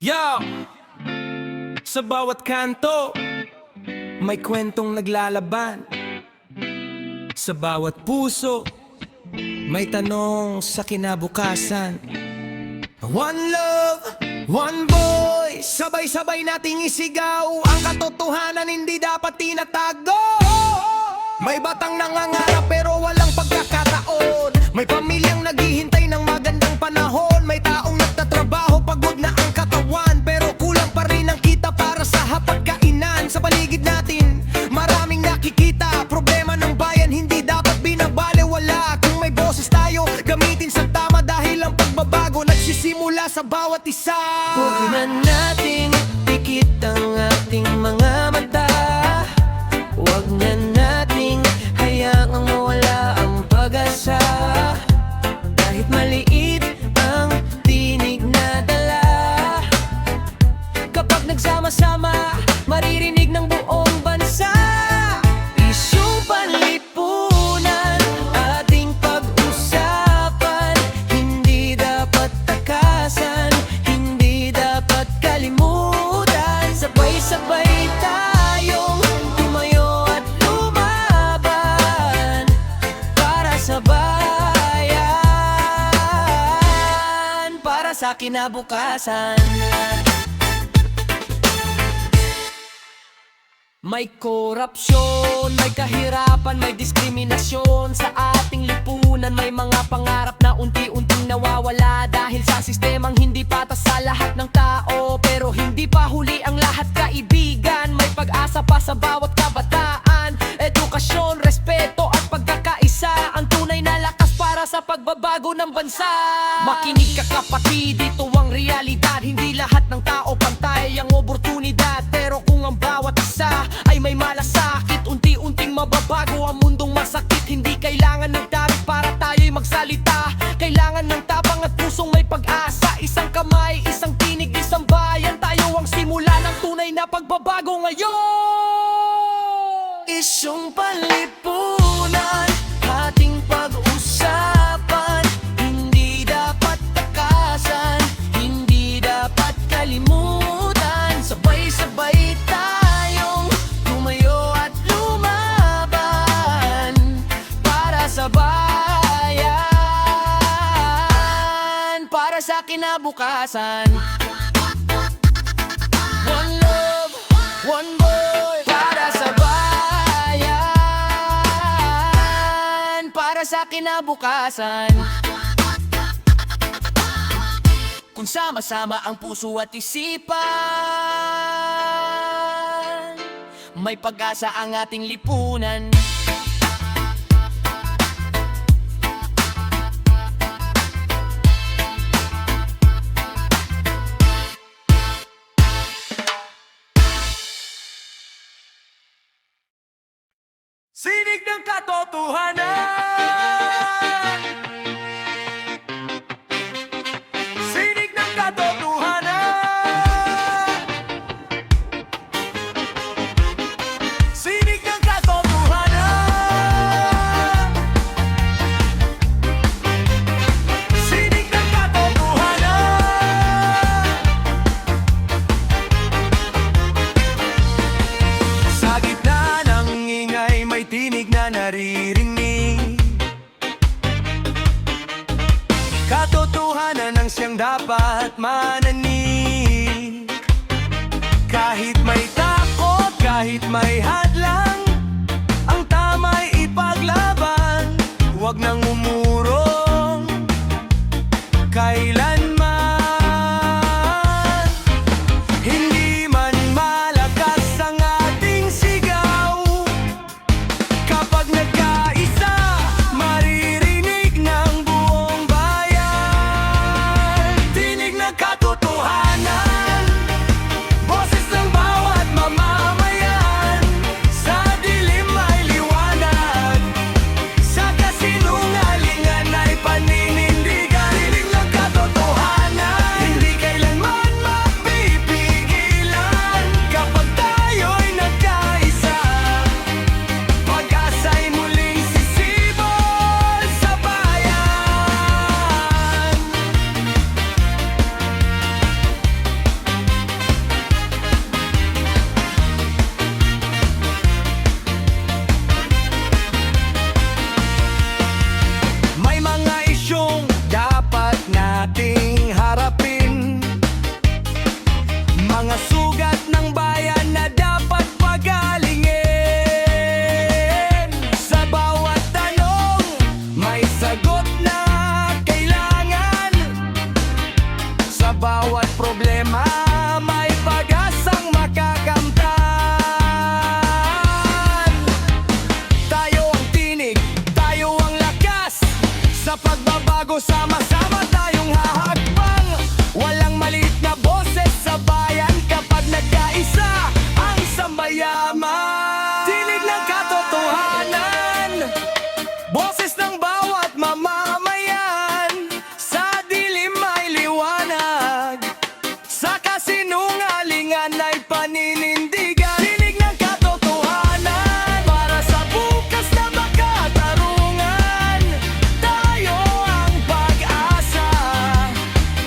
Yo! Sa bawat kanto, may kwentong naglalaban. Sa bawat puso, may tanong sa kinabukasan. One love, one voice, sabay-sabay nating isigaw ang katotohanan, hindi dapat tinatago. May batang nangangarap pero walang pagkakataon. May pamilyang naghihintay ng magandang panahon. May taong nagtatrabaho, pagod na ang katawan, pero kulang pa rin ang kita para sa hapagkainan. Sa paligid natin, maraming nakikita. Problema ng bayan, hindi dapat binabalewala. Kung may boses tayo, gamitin sa tama, dahil ang pagbabago nagsisimula sa bawat isa. Huwag na nating pikit ang ating mga mata. Huwag na nating hayaang mawala ang pag-asa. Kahit maliit ang tinig na dala, kapag nagsama-sama, maririnig ng buong bansa. Isyung panlipunan, ating pag-usapan. Hindi dapat takasan, hindi dapat kalimutan. Sabay-sabay tayong tumayo at lumaban para sa bayan, para sa kinabukasan. May korupsyon, may kahirapan, may diskriminasyon sa ating lipunan. May mga pangarap na unti-unting nawawala dahil sa sistemang hindi patas sa lahat ng tao. Pero hindi pa huli ang lahat, kaibigan. May pag-asa pa sa bawat kabataan. Edukasyon, respeto at pagkakaisa ang tunay na lakas para sa pagbabago ng bansa. Makinig ka kapatid, ito ang realidad. Hindi lahat ng tao pantay ang oportunidad, pero kung ang bawat isa ay may malasakit, unti-unting mababago ang mundong masakit. Hindi kailangan ng tarik para tayo'y magsalita. Kailangan ng tapang at pusong may pag-asa. Isang kamay, isang tinig, isang bayan. Tayo ang simula ng tunay na pagbabago ngayon. Isyung panlipunan, ating pag-usapan. Hindi dapat takasan, hindi dapat kalimutan. Sabay-sabay tayong tumayo at lumaban para sa bayan, para sa kinabukasan. One love, one boy, para sa bayan, para sa kinabukasan. Kung sama-sama ang puso at isipan, may pag-asa ang ating lipunan. Sinig ng katotohanan, sinig ng katotohanan, sinig ng katotohanan, sinig ng katotohanan. Sa gitna ng ingay, may tinig na naririnig. Katotohanan ang siyang dapat mananig. Kahit may takot, kahit may hadlang, ang tama'y ipaglaban. Huwag nang umurong kailanman. Hindi man malakas ang ating sigaw, kapag nagkaisa, maririnig ng buong bayan. Tinig ng katotohanan, boses ng bawat mamamayan. Sa dilim ay liwanag, sa kasinungalingan ay paninindigan. Tinig ng katotohanan. ating harapin. Mga sugat ng bayan na dapat pagalingin. Sa bawat tanong, may sagot na kailangan. Sa bawat problema, may pag-asang makakamtan. Tayo ang tinig, tayo ang lakas. Sa pagbabago, sama-sama tayong hahakbang. Walang maliit na boses sa bayan kapag nagkaisa ang sambayaman. Tinig ng katotohanan, boses ng bawat mamamayan. Sa dilim ay liwanag, sa kasinungalingan ay paninindigan. Tinig ng katotohanan, para sa bukas na makatarungan. Tayo ang pag-asa,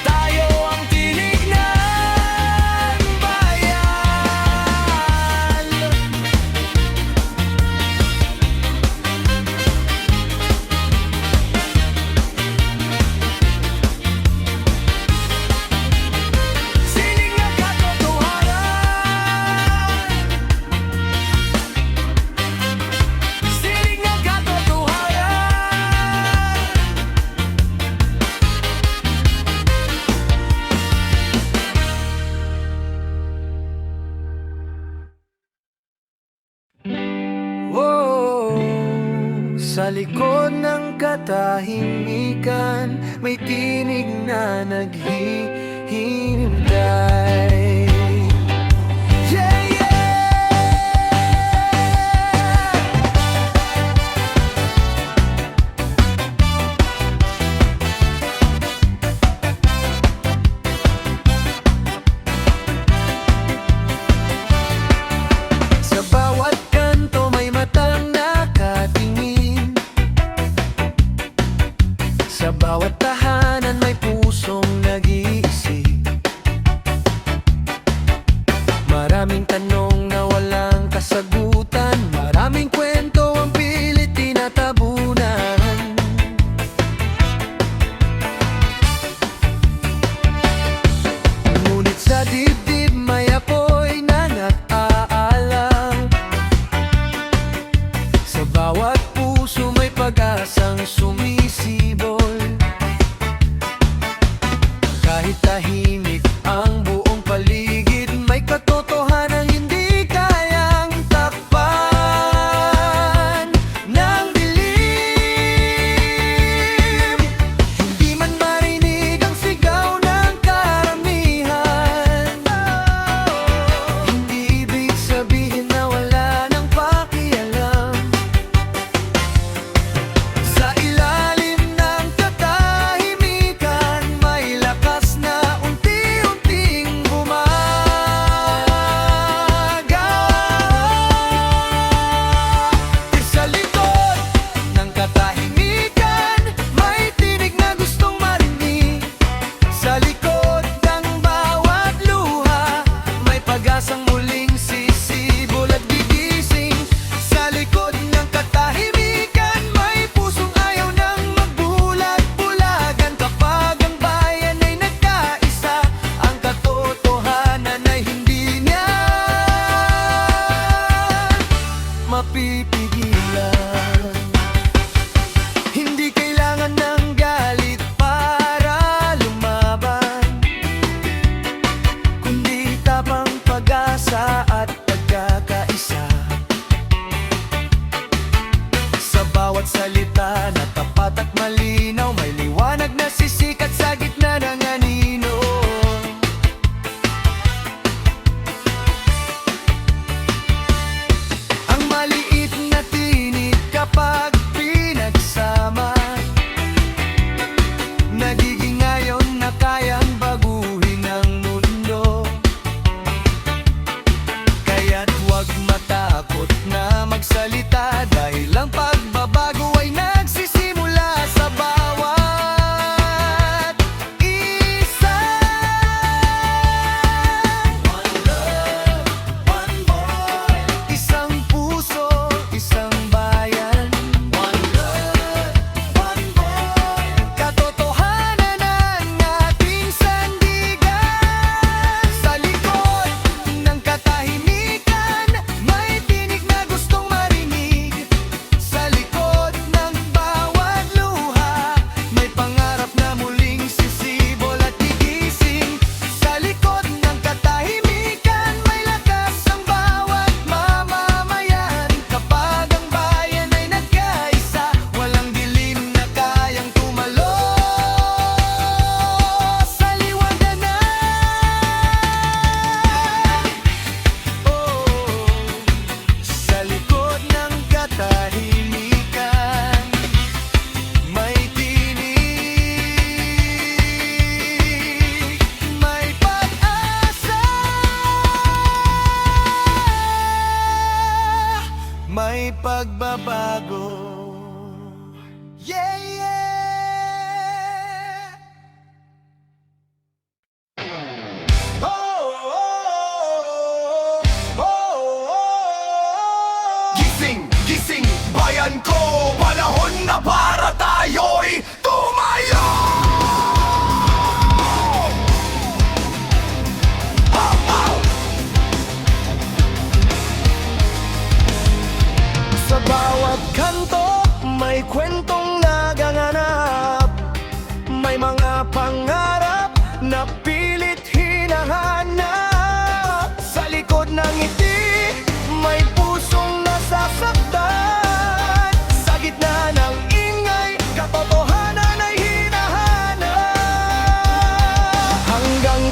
tayo ang tinig ng bayan. Sining ng katotohanan, sining ng katotohanan. Oh, sa likod ng katahimikan, may tinig na naghihintay. Yeah, yeah! Sa bawat kanto may matang nakatingin. Sa bawat tahanan may pusong nag-iisip. Maraming tanong na walang kasagutan. Maraming kwento ang pilit tinatabunan. Ngunit sa dibdib may apoy na nag-aalam. Sa bawat puso may pag-asang sumisibol. Kahit tahimik ang buong paligid, may katotohanan hindi kayang takpan ng dilim. Hindi man marinig ang sigaw ng karamihan, hindi ibig sabihin na wala nang pakialam. Sa ilalim ng katahimikan, may lakas na unti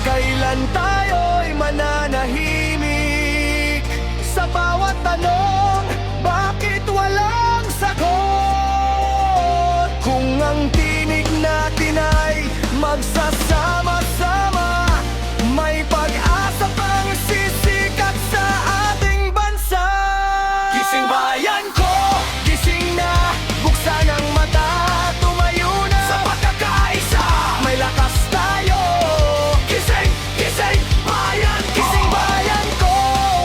kailan tayo'y mananahimik? Sa bawat tanong, bakit walang sagot? Kung ang tinig natin ay magsasama-sama, may pag-asa pang sisikat sa ating bansa. Gising bayan ko, gising na, buksan ang mata, tumayo na sa pagkakaisa, may lakas tayo. Gising, gising bayan ko, gising bayan ko,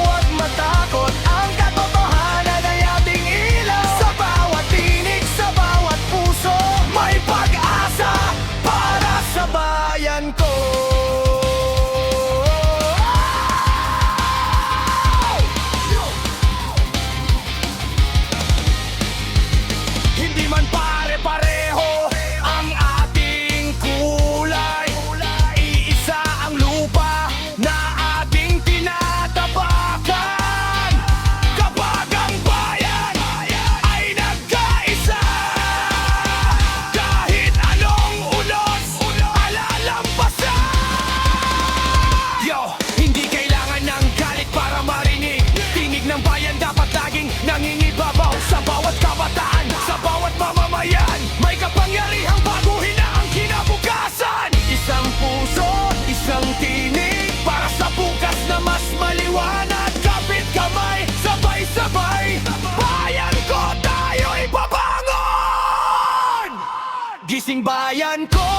huwag matakot, ang katotohanan ay ating ilaw. Sa bawat tinig, sa bawat puso, may pag-asa para sa bayan ko. Hindi man pare-pareho ang ating kulay, iisa ang lupa na ating tinatapakan. Kapag ang bayan ay nagkaisa, kahit anong unos alalampasan. Yo, hindi kailangan ng galit para marinig. Tinig ng bayan dapat laging nangingibabaw. Sa bawat kabataan, sa bawat mamamayan, may kapangyarihang baguhin na ang kinabukasan. Isang puso, isang tinig, para sa bukas na mas maliwanag. Kapit kamay, sabay-sabay, bayan ko tayo'y babangon! Gising bayan ko,